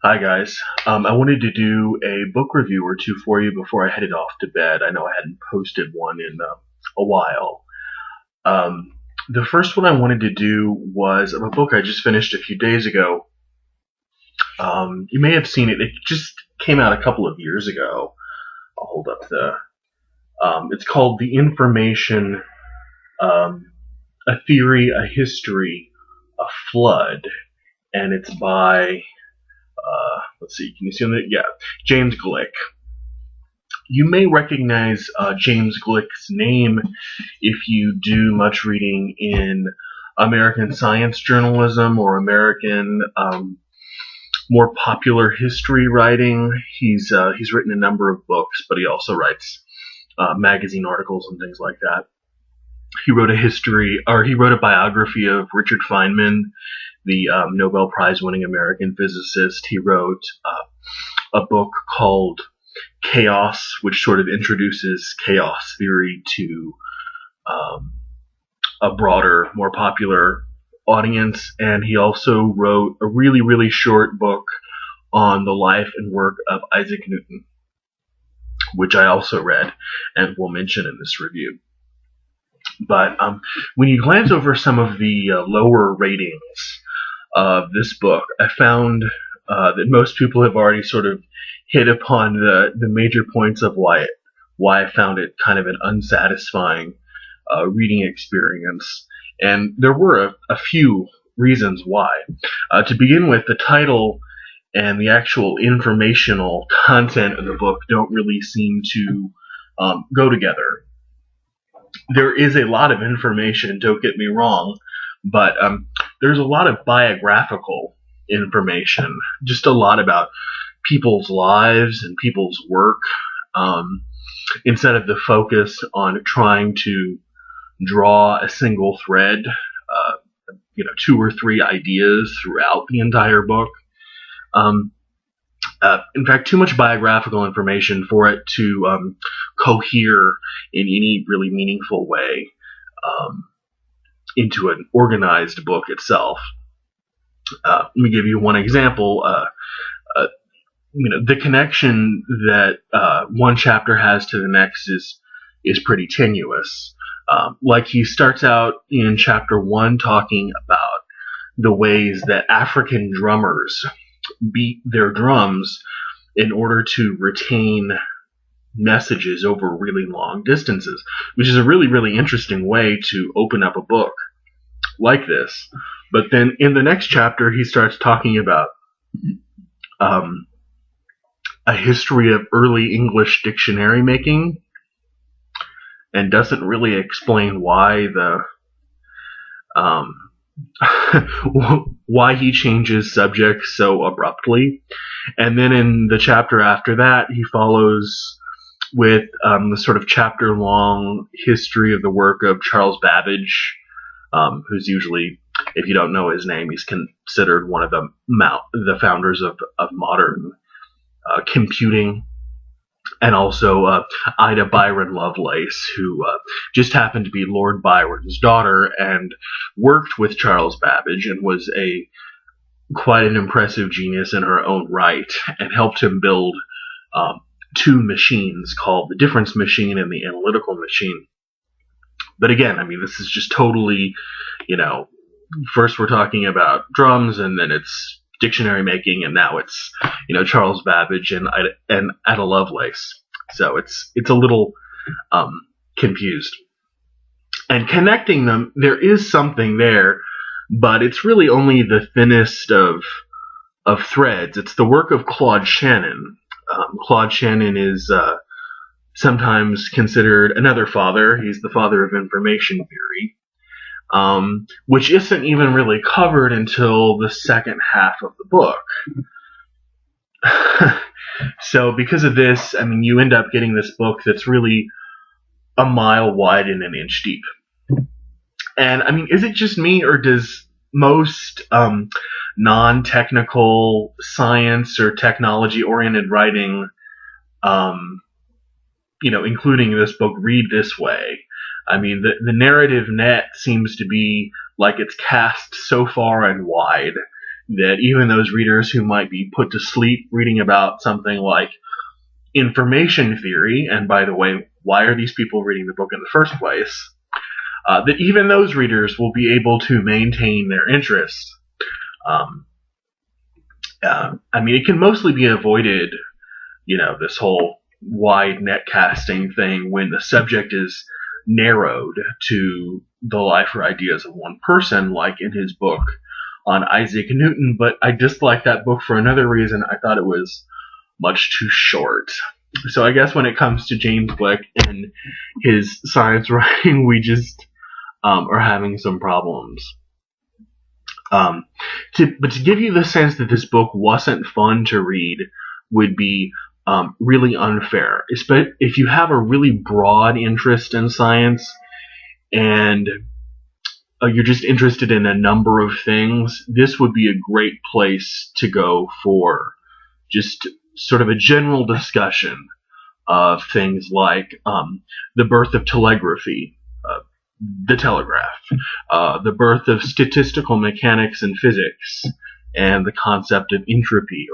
Hi guys. I wanted to do a book review or two for you before I headed off to bed. I know I hadn't posted one in a while. The first one I wanted to do was of a book I just finished a few days ago. You may have seen it. It just came out a couple of years ago. I'll hold up the. It's called The Information: A Theory, a History, a Flood, and it's by. Let's see, can you see that? Yeah, James Gleick. You may recognize James Gleick's name if you do much reading in American science journalism or American more popular history writing. He's written a number of books, but he also writes magazine articles and things like that. He wrote a biography of Richard Feynman, the Nobel Prize-winning American physicist. He wrote a book called Chaos, which sort of introduces chaos theory to a broader, more popular audience. And he also wrote a really, really short book on the life and work of Isaac Newton, which I also read and will mention in this review. But when you glance over some of the lower ratings of this book, I found that most people have already sort of hit upon the major points of why I found it kind of an unsatisfying reading experience. And there were a few reasons why. To begin with, the title and the actual informational content of the book don't really seem to go together. There is a lot of information, don't get me wrong, but there's a lot of biographical information, just a lot about people's lives and people's work, instead of the focus on trying to draw a single thread, two or three ideas throughout the entire book. In fact, too much biographical information for it to cohere in any really meaningful way into an organized book itself. Let me give you one example. The connection that one chapter has to the next is pretty tenuous. Like he starts out in chapter 1 talking about the ways that African drummers beat their drums in order to retain messages over really long distances, which is a really, really interesting way to open up a book like this. But then in the next chapter, he starts talking about a history of early English dictionary making, and doesn't really explain why why he changes subjects so abruptly. And then in the chapter after that, he follows with the sort of chapter-long history of the work of Charles Babbage, who's usually, if you don't know his name, he's considered one of the founders of modern computing. And also Ida Byron Lovelace, who just happened to be Lord Byron's daughter and worked with Charles Babbage and was quite an impressive genius in her own right, and helped him build two machines called the difference machine and the analytical machine. But again, I mean, this is just totally, first we're talking about drums, and then it's dictionary making, and now it's Charles Babbage and Ada Lovelace. So it's a little confused. And connecting them, there is something there, but it's really only the thinnest of threads. It's the work of Claude Shannon. Claude Shannon is sometimes considered another father. He's the father of information theory. Which isn't even really covered until the second half of the book. So because of this, I mean, you end up getting this book that's really a mile wide and an inch deep. And I mean, is it just me, or does most non-technical science or technology-oriented writing, including this book, read this way? I mean, the narrative net seems to be like it's cast so far and wide that even those readers who might be put to sleep reading about something like information theory, and by the way, why are these people reading the book in the first place, that even those readers will be able to maintain their interest. I mean, it can mostly be avoided, this whole wide net casting thing when the subject is narrowed to the life or ideas of one person, like in his book on Isaac Newton. But I disliked that book for another reason. I thought it was much too short. So I guess when it comes to James Gleick and his science writing, we just are having some problems. But to give you the sense that this book wasn't fun to read would be really unfair. If you have a really broad interest in science and you're just interested in a number of things, this would be a great place to go for just sort of a general discussion of things like the birth of telegraphy, the telegraph, the birth of statistical mechanics and physics, and the concept of entropy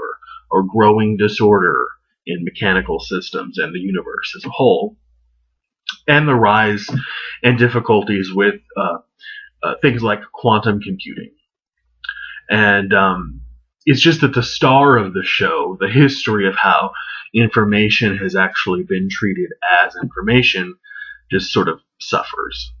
or growing disorder in mechanical systems and the universe as a whole, and the rise and difficulties with things like quantum computing. And it's just that the star of the show, the history of how information has actually been treated as information, just sort of suffers.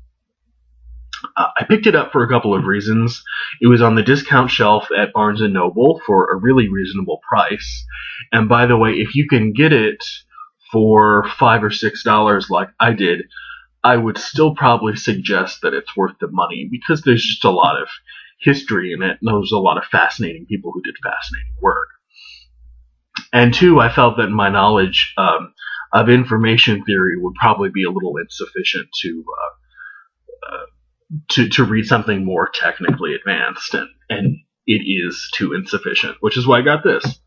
I picked it up for a couple of reasons. It was on the discount shelf at Barnes & Noble for a really reasonable price. And by the way, if you can get it for $5 or $6 like I did, I would still probably suggest that it's worth the money, because there's just a lot of history in it, and there's a lot of fascinating people who did fascinating work. And two, I felt that my knowledge of information theory would probably be a little insufficient to read something more technically advanced, and it is too insufficient, which is why I got this.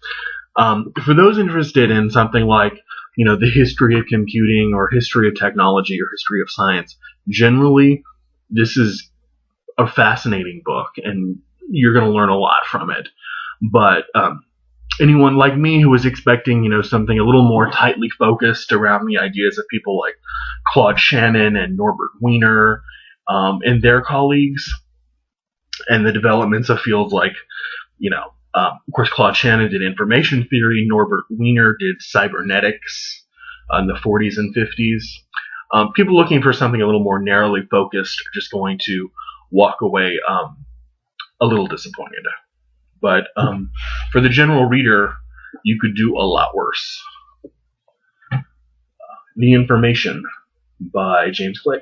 For those interested in something like, the history of computing or history of technology or history of science, generally, this is a fascinating book, and you're going to learn a lot from it. But anyone like me who was expecting, something a little more tightly focused around the ideas of people like Claude Shannon and Norbert Wiener, and their colleagues, and the developments of fields like, of course, Claude Shannon did information theory, Norbert Wiener did cybernetics in the 40s and 50s. People looking for something a little more narrowly focused are just going to walk away a little disappointed. But for the general reader, you could do a lot worse. The Information by James Gleick.